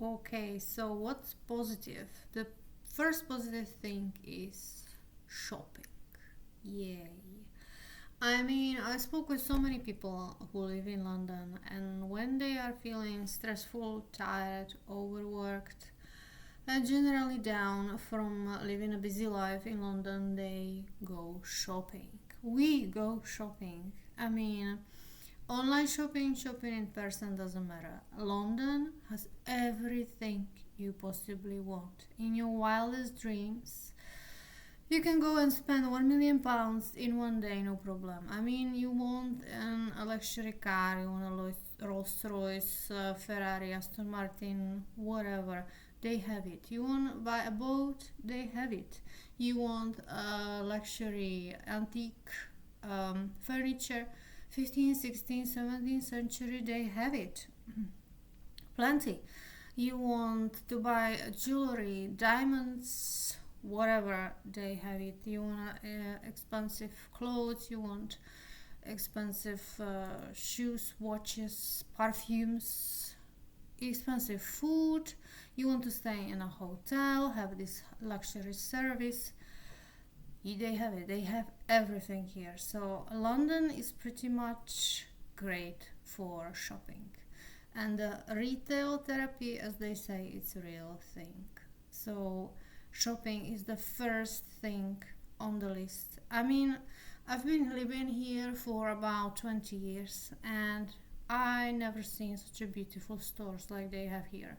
Okay, so what's positive? The first positive thing is shopping. Yay. I mean, I spoke with so many people who live in London, and when they are feeling stressful, tired, overworked, and generally down from living a busy life in London, they go shopping. We go shopping. I mean, online shopping, shopping in person doesn't matter. London has everything you possibly want. In your wildest dreams, you can go and spend £1 million in one day, no problem. I mean, you want a luxury car, you want a Rolls Royce, Ferrari, Aston Martin, whatever. They have it. You want to buy a boat? They have it. You want a luxury antique furniture? 15th, 16th, 17th century, they have it. Plenty. You want to buy jewelry, diamonds, whatever, they have it. You want expensive clothes, you want expensive shoes, watches, perfumes, expensive food, you want to stay in a hotel, have this luxury service. They have it. They have everything here. So London is pretty much great for shopping. And retail therapy, as they say, it's a real thing. So shopping is the first thing on the list. I mean, I've been living here for about 20 years and I never seen such a beautiful stores like they have here.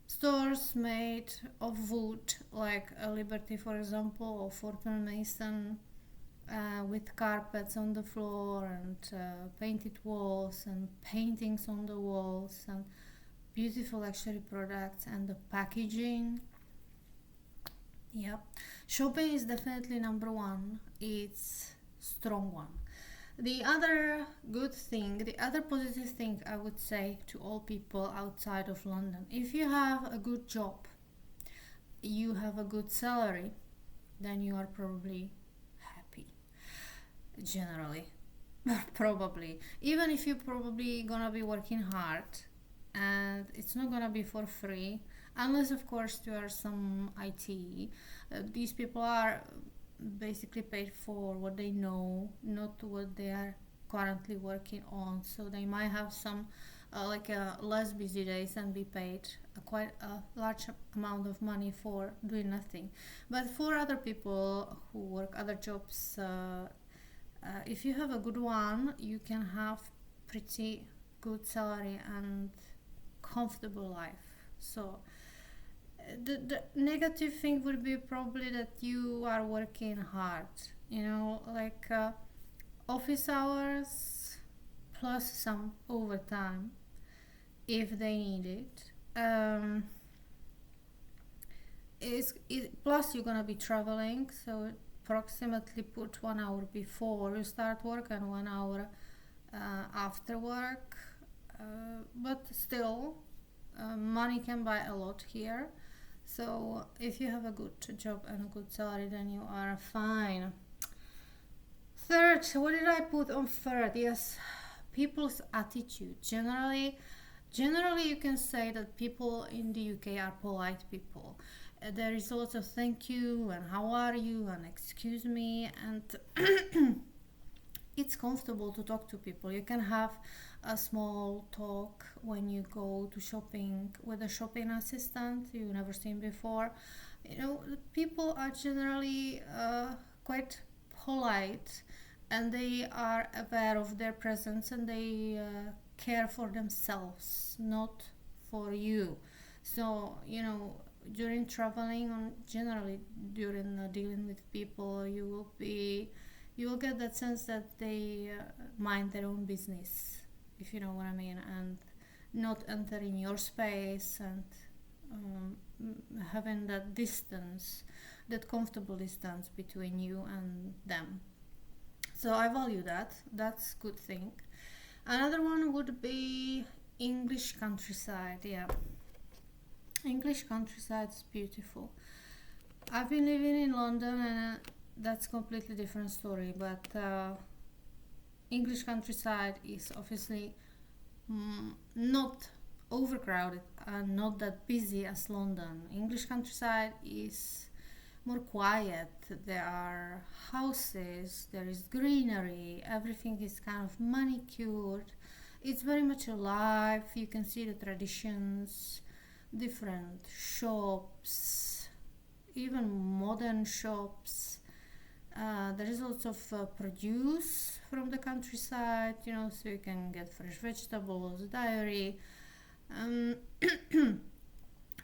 Stores made of wood, like a Liberty, for example, or Fortnum Mason, with carpets on the floor and painted walls and paintings on the walls and beautiful luxury products and the packaging. Yep, shopping is definitely number one. It's strong one. The other good thing, the other positive thing I would say to all people outside of London, if you have a good job, you have a good salary, then you are probably happy. Generally, probably. Even if you're probably gonna be working hard and it's not gonna be for free, unless of course you are some IT. These people are basically paid for what they know, not what they are currently working on. So they might have some less busy days and be paid quite a large amount of money for doing nothing. But for other people who work other jobs, if you have a good one, you can have pretty good salary and comfortable life. So the negative thing would be probably that you are working hard, office hours plus some overtime if they need it. Plus you're gonna be traveling, so approximately put 1 hour before you start work and 1 hour after work. But still, money can buy a lot here. So if you have a good job and a good salary, then you are fine. Third, what did I put on third? Yes, people's attitude. Generally you can say that people in the UK are polite people. There is lots of thank you and how are you and excuse me, and it's comfortable to talk to people. You can have a small talk when you go to shopping with a shopping assistant you've never seen before. People are generally quite polite and they are aware of their presence and they care for themselves, not for you. So, during traveling or generally during dealing with people, you will get that sense that they mind their own business, if you know what I mean, and not entering your space and having that distance, that comfortable distance between you and them. So I value that. That's a good thing. Another one would be English countryside. Yeah, English countryside is beautiful. I've been living in London and that's completely different story, but English countryside is obviously not overcrowded and not that busy as London. English countryside is more quiet. There are houses, there is greenery, everything is kind of manicured. It's very much alive. You can see the traditions, different shops, even modern shops. There is lots of produce from the countryside, so you can get fresh vegetables, dairy, um,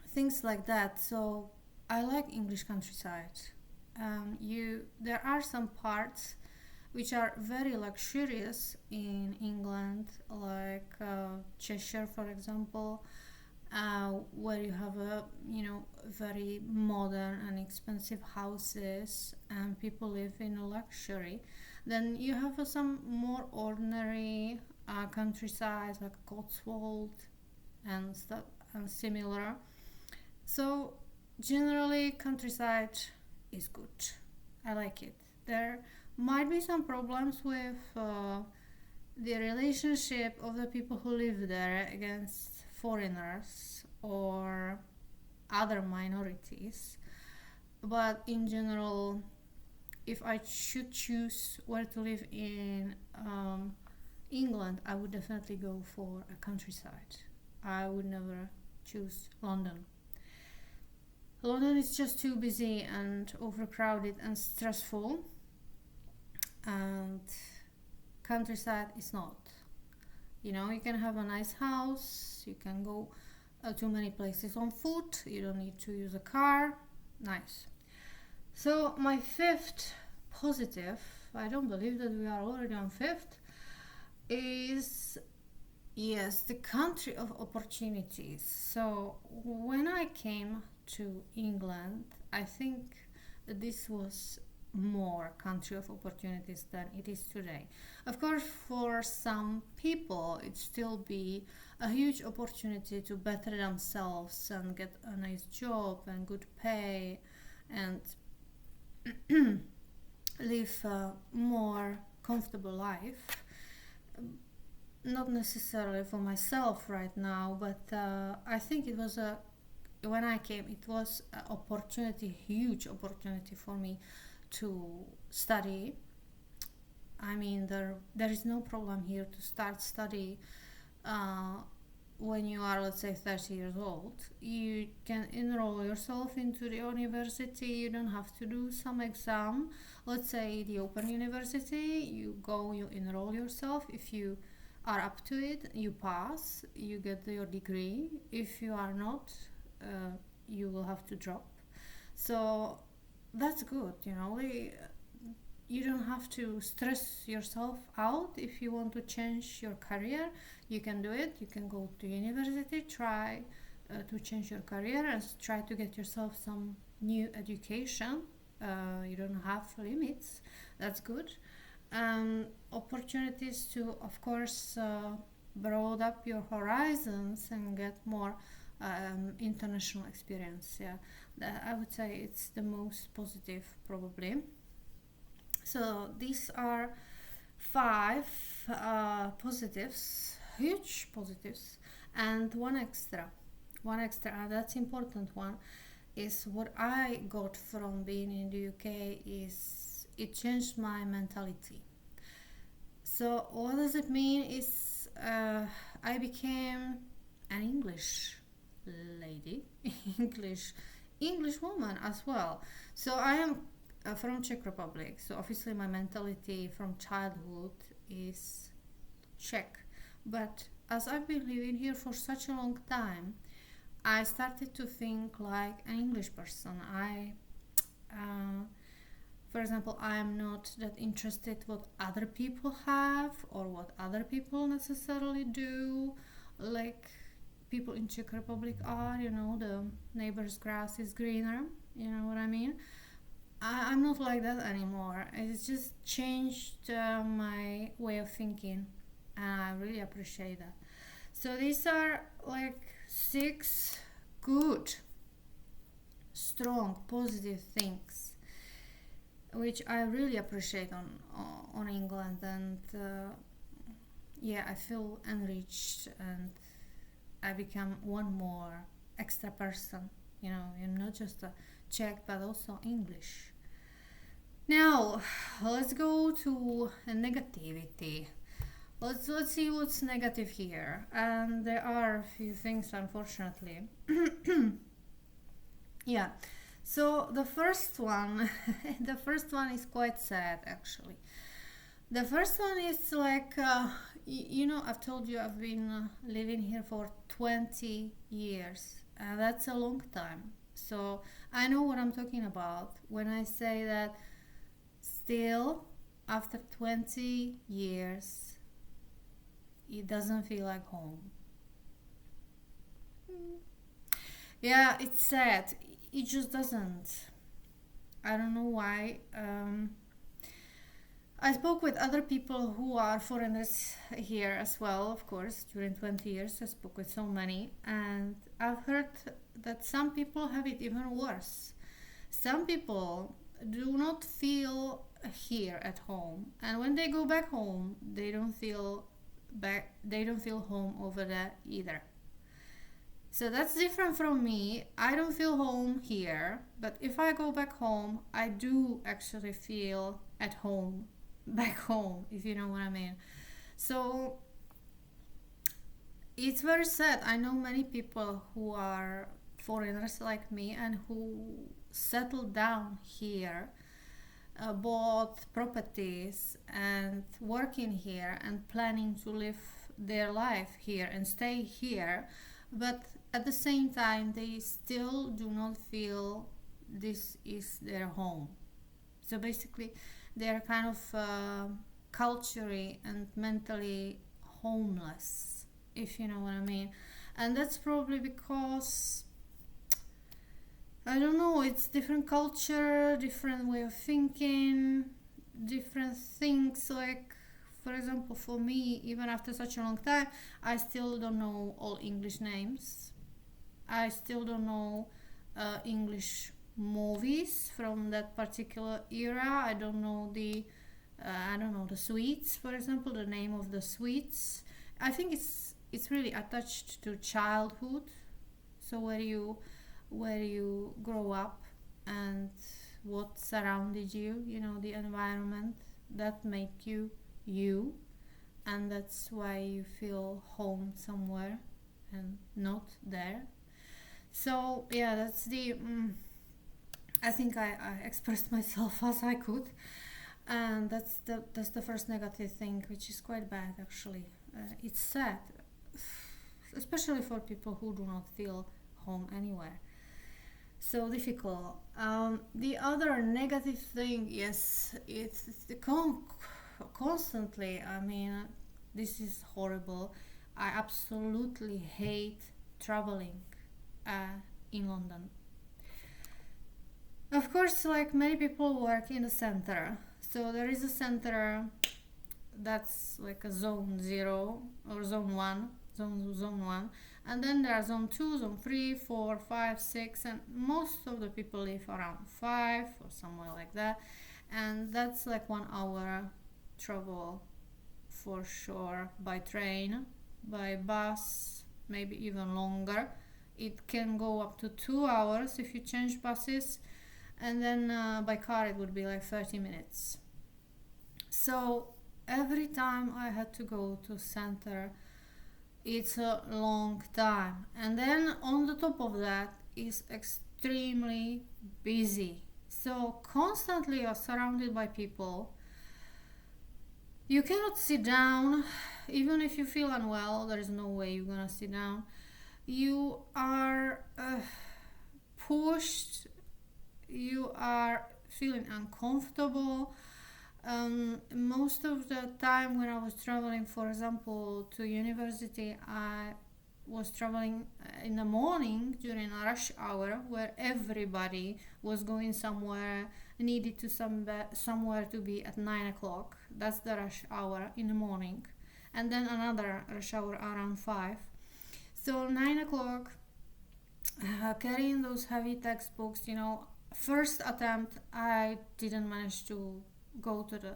things like that. So I like English countryside. There are some parts which are very luxurious in England, like Cheshire, for example, where you have very modern and expensive houses and people live in a luxury. Then you have some more ordinary countryside like Cotswold and stuff and similar. So generally countryside is good. I like it. There might be some problems with the relationship of the people who live there against foreigners or other minorities, but in general, if I should choose where to live in England, I would definitely go for a countryside. I would never choose London. London is just too busy and overcrowded and stressful, and countryside is not. You can have a nice house, you can go to many places on foot, you don't need to use a car. Nice. So my fifth positive, I don't believe that we are already on fifth, is yes, the country of opportunities. So when I came to England, I think that this was more country of opportunities than it is today. Of course, for some people, it still be a huge opportunity to better themselves and get a nice job and good pay and live a more comfortable life. Not necessarily for myself right now, but I think it was when I came, it was an opportunity, huge opportunity for me to study. I mean, there is no problem here to start study when you are, let's say, 30 years old. You can enroll yourself into the university. You don't have to do some exam. Let's say the Open University, you go, you enroll yourself. If you are up to it, you pass, you get your degree. If you are not, you will have to drop. So that's good, you don't have to stress yourself out. If you want to change your career, you can do it. You can go to university, try to change your career and try to get yourself some new education. You don't have limits. That's good. Opportunities to, of course, broaden up your horizons and get more international experience. Yeah, I would say it's the most positive, probably. So these are five positives, huge positives, and one extra, that's important one, is what I got from being in the UK is it changed my mentality. So what does it mean is I became an English lady, English woman as well. So I am from Czech Republic, so obviously my mentality from childhood is Czech. But as I've been living here for such a long time, I started to think like an English person. For example, I am not that interested what other people have or what other people necessarily do, like people in Czech Republic are, the neighbor's grass is greener, you know what I mean? I'm not like that anymore. It's just changed my way of thinking, and I really appreciate that. So these are like 6 good, strong, positive things which I really appreciate on England, and yeah, I feel enriched and I become one more extra person. And not just Czech but also English. Now, let's go to negativity. Let's see what's negative here. And there are a few things, unfortunately. Yeah. So the first one, the first one is quite sad, actually. The first one is like, I've told you I've been living here for 20 years. That's a long time. So I know what I'm talking about when I say that still, after 20 years, it doesn't feel like home. Yeah, it's sad. It just doesn't. I don't know why. I spoke with other people who are foreigners here as well, of course. During 20 years, I spoke with so many, and I've heard that some people have it even worse. Some people do not feel here at home, and when they go back home, they don't feel home over there either. So that's different from me. I don't feel home here, but if I go back home, I do actually feel at home back home, if you know what I mean. So it's very sad. I know many people who are foreigners like me and who settled down here, bought properties and working here and planning to live their life here and stay here, but at the same time they still do not feel this is their home. So basically they're kind of culturally and mentally homeless, if you know what I mean. And that's probably because, I don't know, it's different culture, different way of thinking, different things. Like, for example, for me, even after such a long time, I still don't know all English names. I still don't know English movies from that particular era. I don't know the sweets, for example, the name of the sweets. I think it's really attached to childhood. So where you grow up and what surrounded you, the environment that make you you, and that's why you feel home somewhere and not there. So yeah, that's the I think I expressed myself as I could, and that's the first negative thing, which is quite bad actually. It's sad, especially for people who do not feel home anywhere. So difficult. The other negative thing is it's the constantly. I mean, this is horrible. I absolutely hate traveling in London. Of course, like many people work in the center, so there is a center that's like a zone 0 or zone 1, and then there are zone 2, zone 3, 4, 5, 6, and most of the people live around 5 or somewhere like that, and that's like 1 hour travel for sure, by train, by bus, maybe even longer. It can go up to 2 hours if you change buses, and then by car it would be like 30 minutes. So every time I had to go to center, it's a long time, and then on the top of that is extremely busy. So constantly you're surrounded by people. You cannot sit down. Even if you feel unwell, there is no way you're gonna sit down. You are pushed. You are feeling uncomfortable. Most of the time when I was traveling, for example, to university, I was traveling in the morning during a rush hour where everybody was going somewhere, needed to somewhere to be at 9 o'clock. That's the rush hour in the morning. And then another rush hour around 5. So 9 o'clock, carrying those heavy textbooks, first attempt I didn't manage to go to the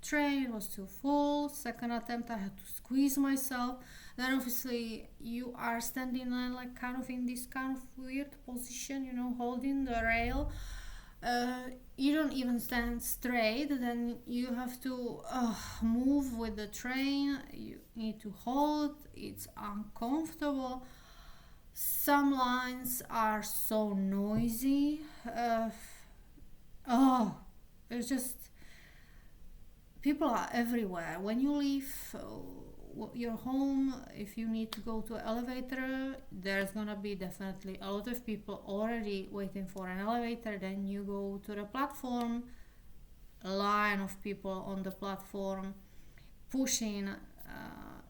train, it was too full. Second attempt, I had to squeeze myself. Then obviously you are standing like kind of in this kind of weird position, holding the rail. You don't even stand straight, then you have to move with the train. You need to hold, it's uncomfortable. Some lines are so noisy. There's just people are everywhere. When you leave your home, if you need to go to an elevator, there's gonna be definitely a lot of people already waiting for an elevator. Then you go to the platform, a line of people on the platform pushing.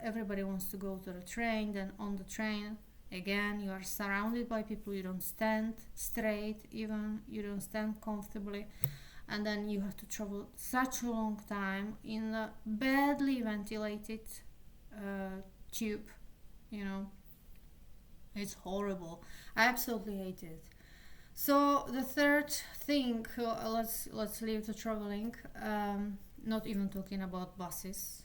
Everybody wants to go to the train. Then on the train, again, you are surrounded by people. You don't stand straight, even you don't stand comfortably, and then you have to travel such a long time in a badly ventilated tube. It's horrible. I absolutely hate it. So the third thing, let's leave the traveling. Not even talking about buses.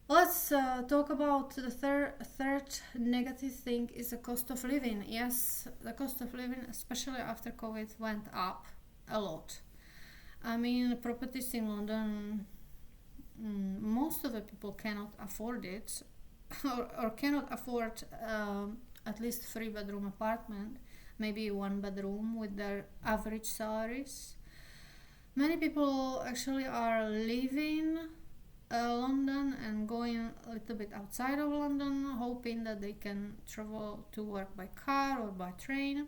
Let's talk about the third negative thing is the cost of living. Yes, the cost of living, especially after COVID, went up a lot. I mean, properties in London, most of the people cannot afford it, or cannot afford at least 3-bedroom apartment, maybe 1 bedroom with their average salaries. Many people actually are leaving London and going a little bit outside of London, hoping that they can travel to work by car or by train.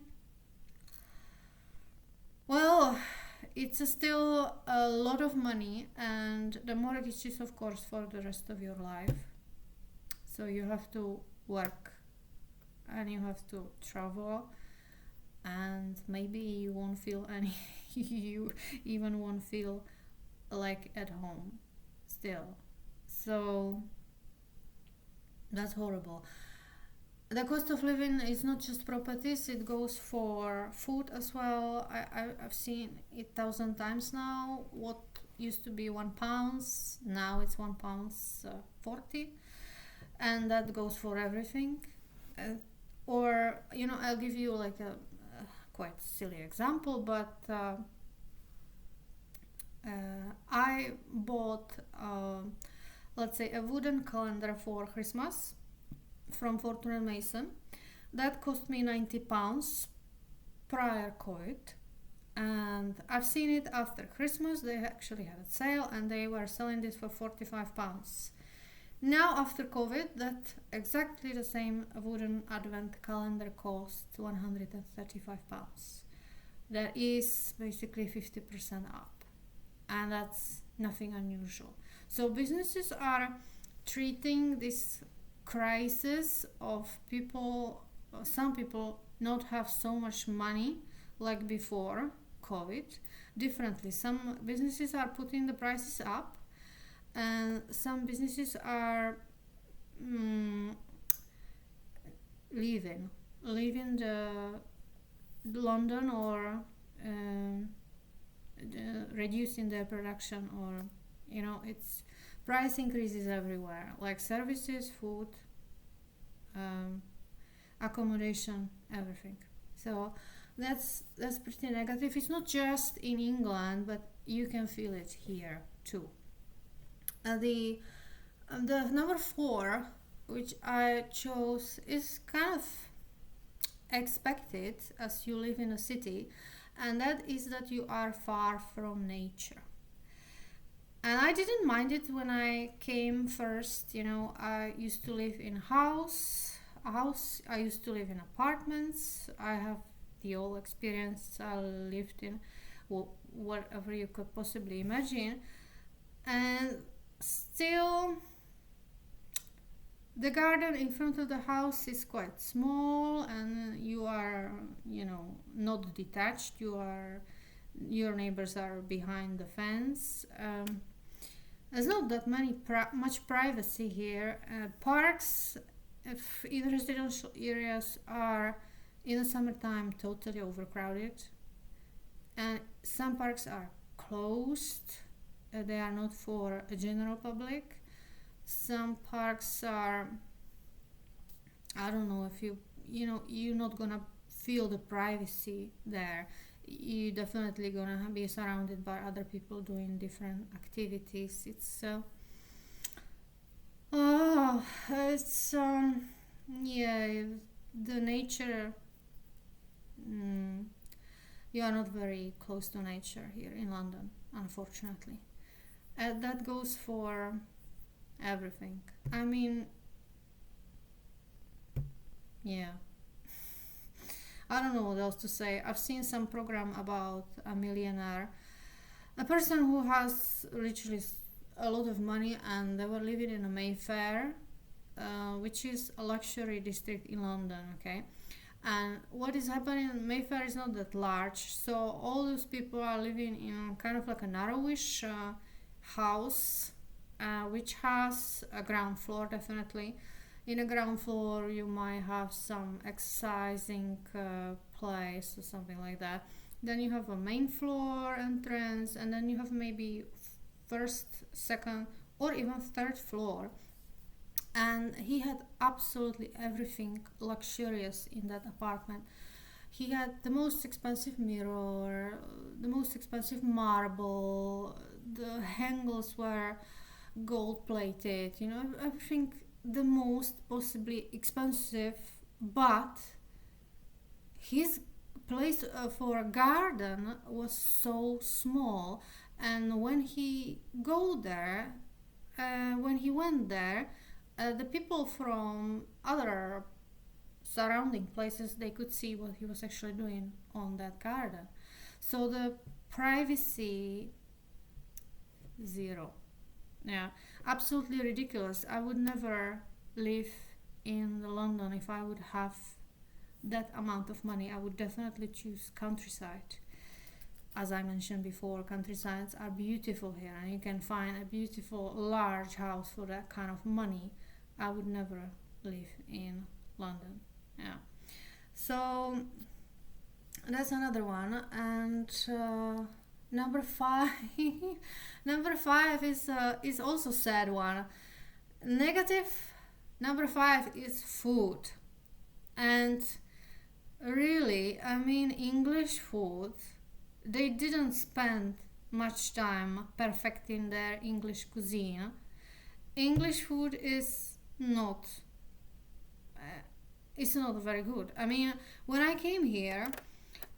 Well, it's still a lot of money, and the mortgage is of course for the rest of your life. So you have to work and you have to travel, and maybe you won't feel you even won't feel like at home still. So that's horrible. The cost of living is not just properties, it goes for food as well. I've seen it 1,000 times now. What used to be £1, now it's £1.40, and that goes for everything. Or I'll give you like a quite silly example, but I bought let's say a wooden calendar for Christmas from Fortnum & Mason. That cost me £90 prior COVID, and I've seen it after Christmas. They actually had a sale and they were selling this for £45. Now after COVID, that exactly the same wooden advent calendar costs £135. That is basically 50% up, and that's nothing unusual. So businesses are treating this crisis of some people not have so much money like before COVID differently. Some businesses are putting the prices up, and some businesses are leaving the London, or reducing their production, or it's price increases everywhere, like services, food, accommodation, everything. So that's pretty negative. It's not just in England, but you can feel it here too. The number 4, which I chose, is kind of expected as you live in a city, and that is that you are far from nature. And I didn't mind it when I came first. I used to live in a house. I used to live in apartments. I have the whole experience. I lived in whatever you could possibly imagine. And still, the garden in front of the house is quite small, and you are, not detached. Your neighbors are behind the fence. There's not that much privacy here. Parks in residential areas are in the summertime totally overcrowded, and some parks are closed they are not for a general public. Some parks are, I don't know, if you're not gonna feel the privacy there. You definitely gonna be surrounded by other people doing different activities. It's yeah, the nature. Mm, you are not very close to nature here in London, unfortunately. That goes for everything. I mean, yeah. I don't know what else to say. I've seen some program about a millionaire, a person who has literally a lot of money, and they were living in a Mayfair, which is a luxury district in London. Okay, and what is happening? Mayfair is not that large, so all those people are living in kind of like a narrowish house, which has a ground floor definitely. In a ground floor, you might have some exercising place or something like that. Then you have a main floor entrance, and then you have maybe first, second, or even third floor. And he had absolutely everything luxurious in that apartment. He had the most expensive mirror, the most expensive marble, the handles were gold plated, everything the most possibly expensive, but his place for a garden was so small. And when he went there, the people from other surrounding places, they could see what he was actually doing on that garden. So the privacy, zero. Yeah, absolutely ridiculous. I would never live in London if I would have that amount of money. I would definitely choose countryside. As I mentioned before, countrysides are beautiful here, and you can find a beautiful large house for that kind of money. I would never live in London. Yeah. So that's another one. And number five, number five is also sad one. Negative. Number five is food, and really, I mean, English food. They didn't spend much time perfecting their English cuisine. English food is not. It's not very good. I mean, when I came here,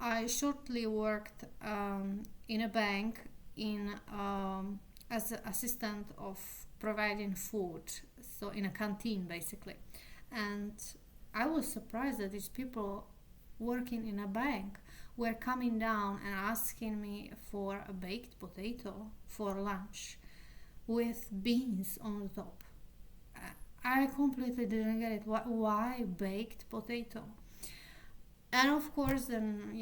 I shortly worked in a bank as an assistant of providing food, so in a canteen basically. And I was surprised that these people working in a bank were coming down and asking me for a baked potato for lunch with beans on the top. I completely didn't get it. Why baked potato? And of course, then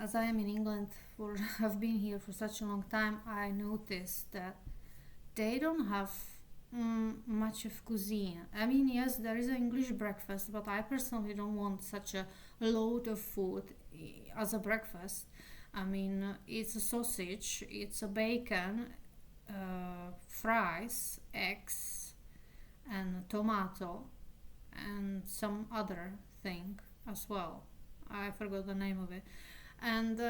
as I am in England have been here for such a long time, I noticed that they don't have much of cuisine. I mean, yes, there is an English breakfast, but I personally don't want such a load of food as a breakfast. I mean, it's a sausage, it's a bacon, fries, eggs, and tomato, and some other thing as well. I forgot the name of it. And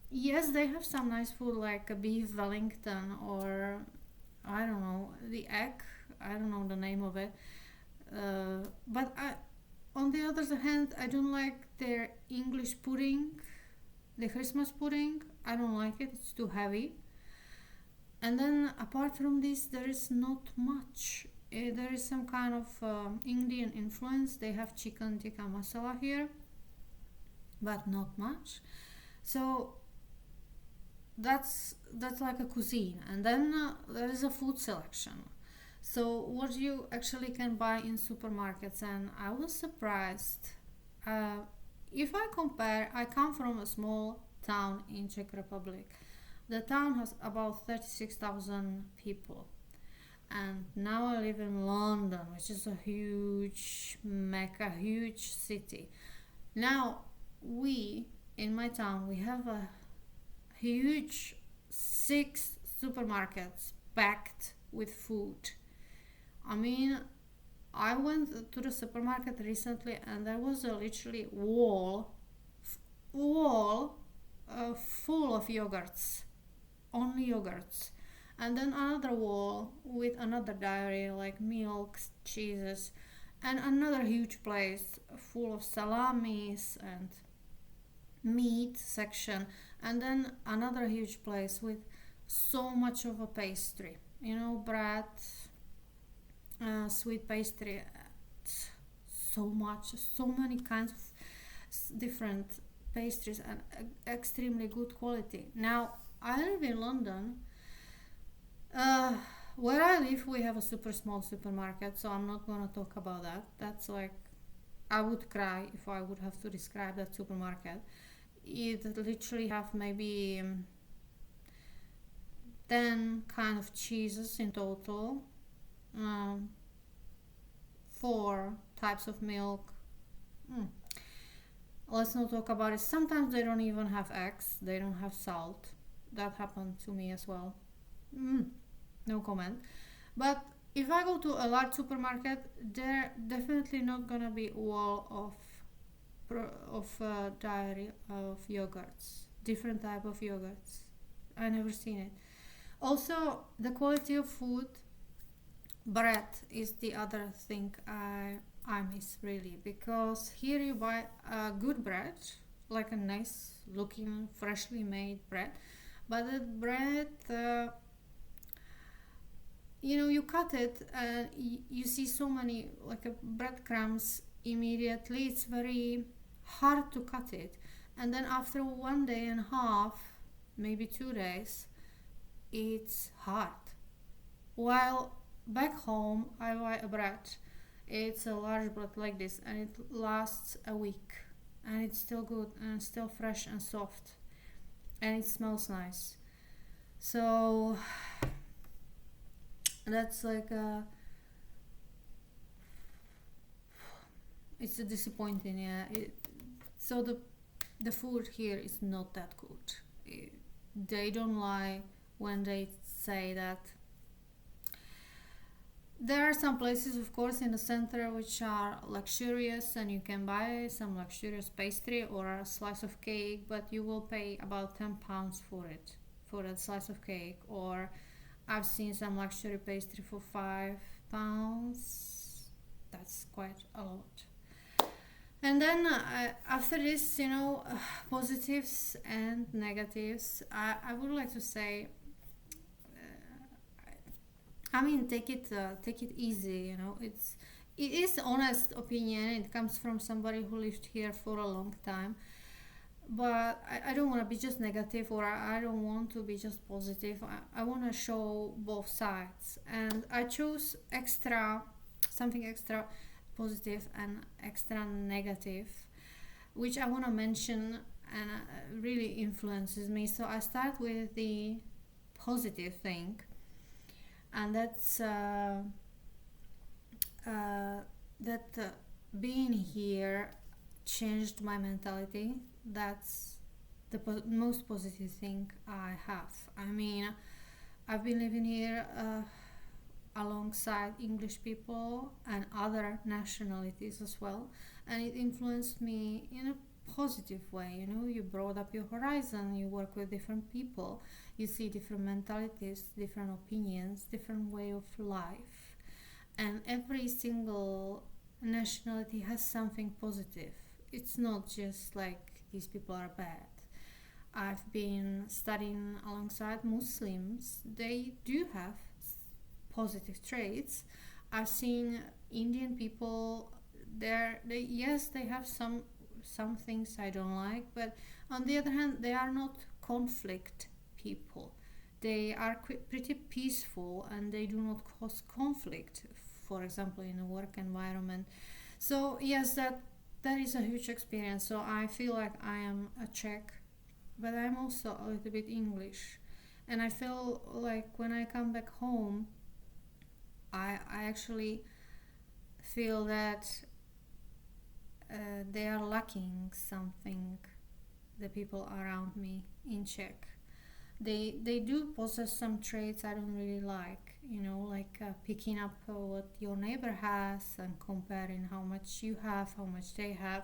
yes, they have some nice food like a beef Wellington, or I don't know, the egg. I don't know the name of it. But on the other hand, I don't like their English pudding, the Christmas pudding. I don't like it. It's too heavy. And then apart from this, there is not much. There is some kind of Indian influence. They have chicken tikka masala here, but not much. So that's like a cuisine. And then there is a food selection. So what you actually can buy in supermarkets, and I was surprised. If I compare, I come from a small town in Czech Republic. The town has about 36,000 people. And now I live in London, which is a huge mecca, huge city. Now, in my town, we have a huge 6 supermarkets packed with food. I mean, I went to the supermarket recently and there was a literally wall full of yogurts, only yogurts, and then another wall with another dairy like milks, cheeses, and another huge place full of salamis and meat section, and then another huge place with so much of a pastry, bread, sweet pastry, so much, so many kinds of different pastries and extremely good quality. Now I live in London. uh, where I live we have a super small supermarket, so I'm not gonna talk about that. That's like, I would cry if I would have to describe that supermarket. It literally have maybe 10 kind of cheeses in total, um, 4 types of milk. Mm. Let's not talk about it. Sometimes they don't even have eggs, they don't have salt. That happened to me as well. No comment. But if I go to a large supermarket, there definitely not gonna be a wall of dairy of yogurts, different type of yogurts. I never seen it. Also, the quality of food, bread is the other thing I miss really, because here you buy a good bread, like a nice looking, freshly made bread, but the bread, you cut it and you see so many like breadcrumbs immediately. It's very hard to cut it, and then after 1 day and a half, maybe 2 days, it's hard. While back home I buy a bread, it's a large bread like this, and it lasts a week, and it's still good and still fresh and soft, and it smells nice. So that's like it's a disappointing, yeah. So the food here is not that good. They don't lie when they say that. There are some places, of course, in the center which are luxurious, and you can buy some luxurious pastry or a slice of cake, but you will pay about £10 for it, for that slice of cake. Or I've seen some luxury pastry for £5. That's quite a lot. And then after this, positives and negatives, I would like to say, I mean, take it easy. It is honest opinion. It comes from somebody who lived here for a long time. But I don't want to be just negative, or I don't want to be just positive. I want to show both sides, and I chose something extra positive and extra negative, which I want to mention, and really influences me. So I start with the positive thing, and that's that being here changed my mentality. That's the most positive thing I have. I mean, I've been living here alongside English people and other nationalities as well, and it influenced me in a positive way. You broaden up your horizon, you work with different people, you see different mentalities, different opinions, different way of life, and every single nationality has something positive. It's not just like these people are bad. I've been studying alongside Muslims. They do have positive traits. I've seen Indian people. They have some things I don't like, but on the other hand, they are not conflict people. They are pretty peaceful, and they do not cause conflict, for example, in a work environment. So yes, that is a huge experience. So I feel like I am a Czech, but I'm also a little bit English, and I feel like when I come back home, I actually feel that they are lacking something, the people around me in Czech. They do possess some traits I don't really like, like picking up what your neighbor has and comparing how much you have, how much they have.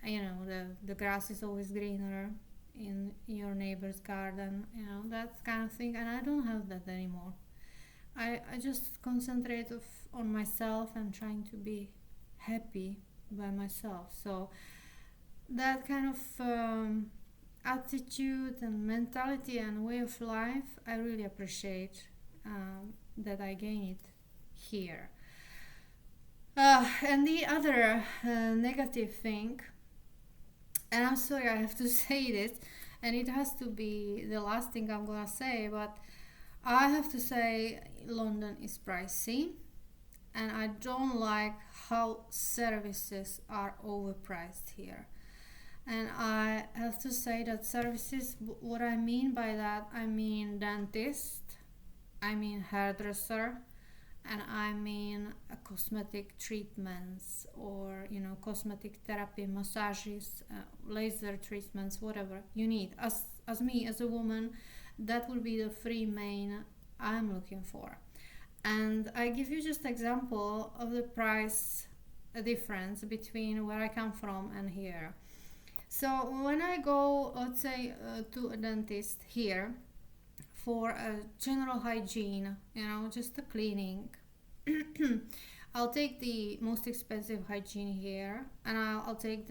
The grass is always greener in your neighbor's garden, that kind of thing, and I don't have that anymore. I just concentrate on myself and trying to be happy by myself. So that kind of attitude and mentality and way of life, I really appreciate that I gain it here. And the other negative thing, and I'm sorry I have to say this, and it has to be the last thing I'm gonna say, but I have to say London is pricey, and I don't like how services are overpriced here. And I have to say that services, what I mean by that, I mean dentist, I mean hairdresser, and I mean cosmetic treatments, or cosmetic therapy, massages, laser treatments, whatever you need. As me, as a woman, that would be the three main I'm looking for. And I give you just example of the price difference between where I come from and here. So when I go, let's say, to a dentist here for a general hygiene, just a cleaning, I'll take the most expensive hygiene here, and I'll take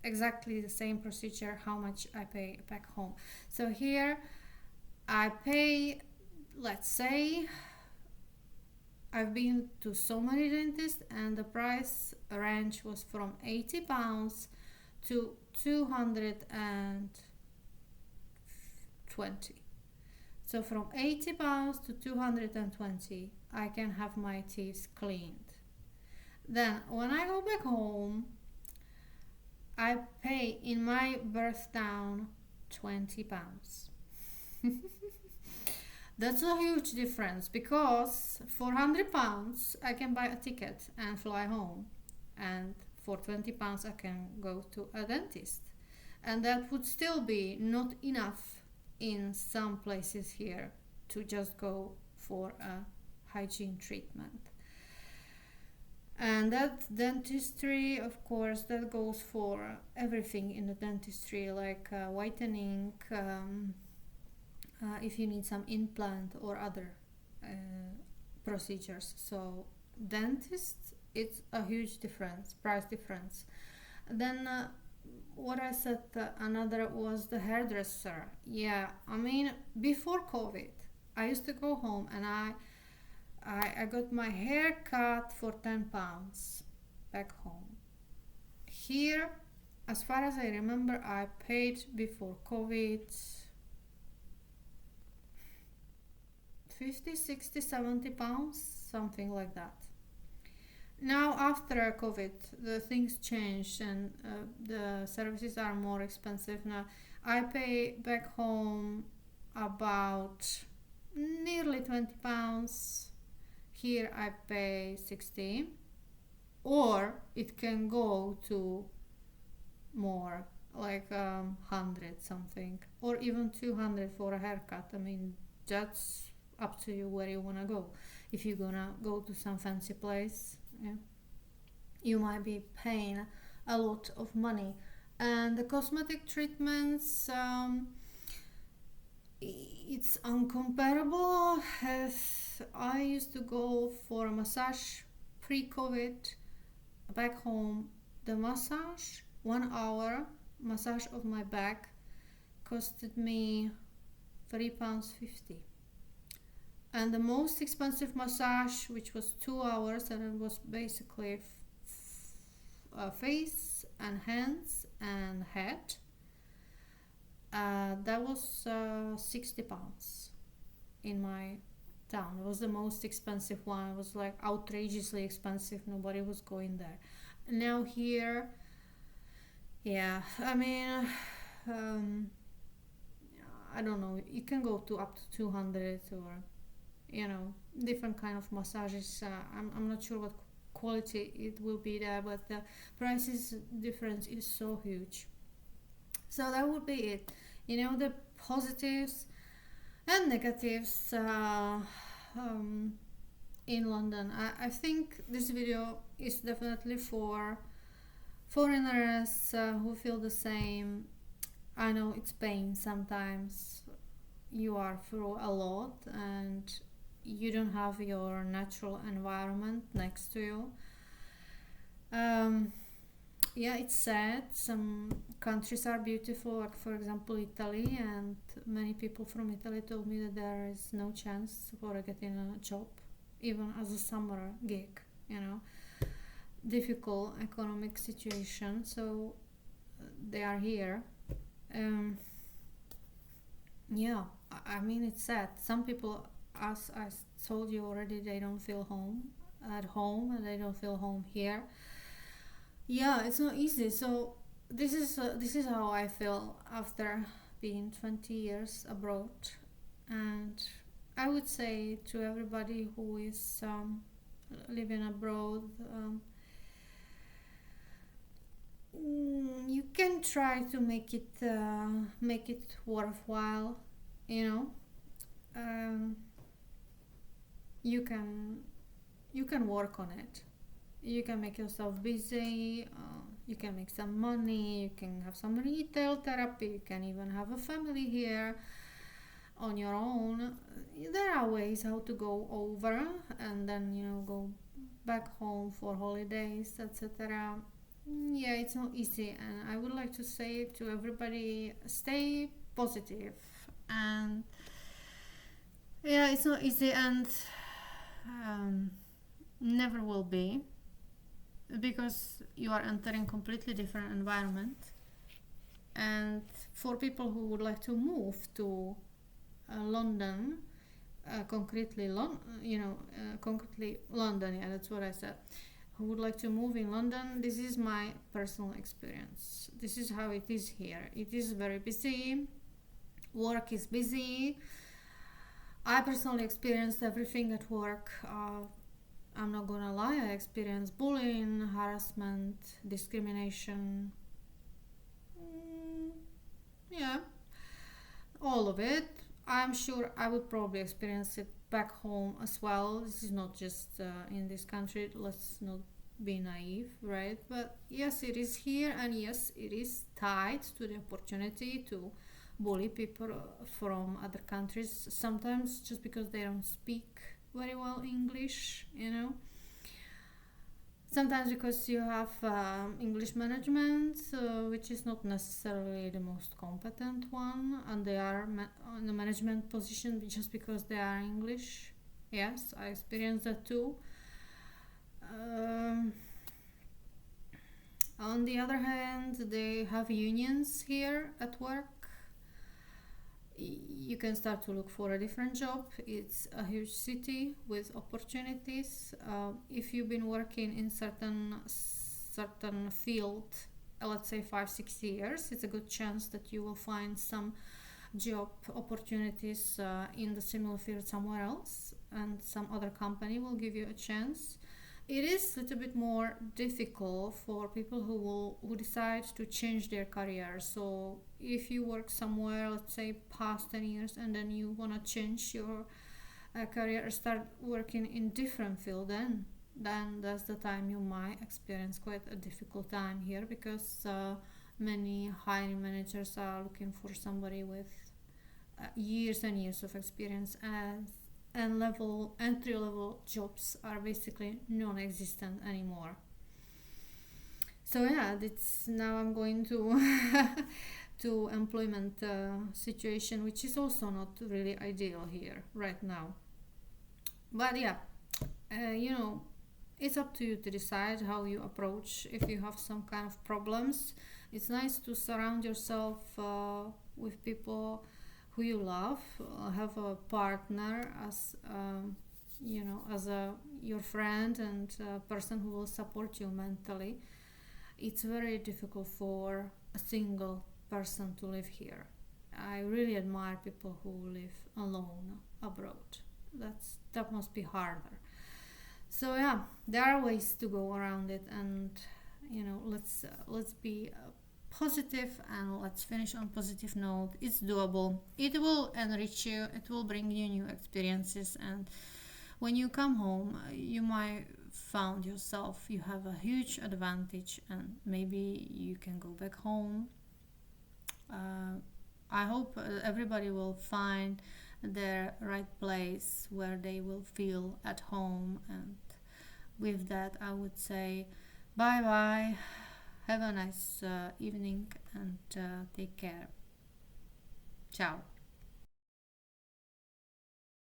exactly the same procedure, how much I pay back home. So here I pay, let's say, I've been to so many dentists, and the price range was from £80 to 220. So from £80 to 220, I can have my teeth cleaned. Then when I go back home, I pay in my birth town £20. That's a huge difference, because for £100 I can buy a ticket and fly home, and for £20 I can go to a dentist, and that would still be not enough in some places here to just go for a hygiene treatment. And that dentistry, of course, that goes for everything in the dentistry, like whitening, if you need some implant or other procedures. So dentist, it's a huge difference, price difference. Then what I said, another was the hairdresser. Yeah, I mean, before COVID, I used to go home and I got my hair cut for £10 back home. Here, as far as I remember, I paid before COVID 50, 60, £70, something like that. Now after COVID, the things changed, and the services are more expensive now. I pay back home about nearly £20. Here I pay 60, or it can go to more, like 100 something, or even 200 for a haircut. I mean, that's up to you where you wanna go. If you're gonna go to some fancy place, yeah, you might be paying a lot of money. And the cosmetic treatments, it's uncomparable. As I used to go for a massage pre-COVID back home, the massage, 1 hour massage of my back, costed me £3.50. And the most expensive massage, which was 2 hours, and it was basically face and hands and head, that was £60 in my town. It was the most expensive one. It was like outrageously expensive. Nobody was going there. Now here, yeah, I mean, I don't know, you can go to up to 200, or different kind of massages. I'm not sure what quality it will be there, but the prices difference is so huge. So that would be it. The positives and negatives in London. I think this video is definitely for foreigners who feel the same. I know it's pain sometimes. You are through a lot and you don't have your natural environment next to you. Yeah, it's sad. Some countries are beautiful, like for example Italy, and many people from Italy told me that there is no chance for getting a job, even as a summer gig, you know. Difficult economic situation, so they are here. Um, yeah, I mean it's sad. Some people, as I told you already, they don't feel at home, and they don't feel home here. Yeah, it's not easy. So this is how I feel after being 20 years abroad, and I would say to everybody who is living abroad, you can try to make it worthwhile. You know, um, you can you can work on it. You can make yourself busy, you can make some money, you can have some retail therapy, you can even have a family here on your own. There are ways how to go over and then, you know, go back home for holidays, etc. Yeah, it's not easy, and I would like to say to everybody, stay positive. And yeah, it's not easy, and um, never will be, because you are entering completely different environment. And for people who would like to move to London, concretely London, yeah, that's what I said, who would like to move in London, this is my personal experience. This is how it is here. It is very busy, work is busy. I personally experienced everything at work. I'm not gonna lie, I experienced bullying, harassment, discrimination. Yeah, all of it. I'm sure I would probably experience it back home as well. This is not just in this country, let's not be naive, right? But yes, it is here, and yes, it is tied to the opportunity to bully people from other countries, sometimes just because they don't speak very well English, you know. Sometimes because you have English management, which is not necessarily the most competent one, and they are in the management position just because they are English. Yes, I experienced that too. Um, on the other hand, they have unions here at work. You can start to look for a different job. It's a huge city with opportunities. If you've been working in certain field, let's say 5-6 years, it's a good chance that you will find some job opportunities in the similar field somewhere else, and some other company will give you a chance. It is a little bit more difficult for people who decide to change their career. So if you work somewhere, let's say past 10 years, and then you want to change your career or start working in different field, then that's the time you might experience quite a difficult time here, because many hiring managers are looking for somebody with years and years of experience, and entry level jobs are basically non-existent anymore. So yeah, that's now I'm going to to employment situation, which is also not really ideal here right now. But yeah, you know, it's up to you to decide how you approach. If you have some kind of problems, it's nice to surround yourself with people who you love, have a partner as as a your friend, and a person who will support you mentally. It's very difficult for a single person to live here. I really admire people who live alone abroad. That must be harder. So yeah, there are ways to go around it, and let's be positive, and let's finish on positive note. It's doable. It will enrich you. It will bring you new experiences, and when you come home, you might found yourself you have a huge advantage, and maybe you can go back home. uh, I hope everybody will find their right place where they will feel at home. And with that, I would say bye bye. Have a nice evening, and take care. Ciao.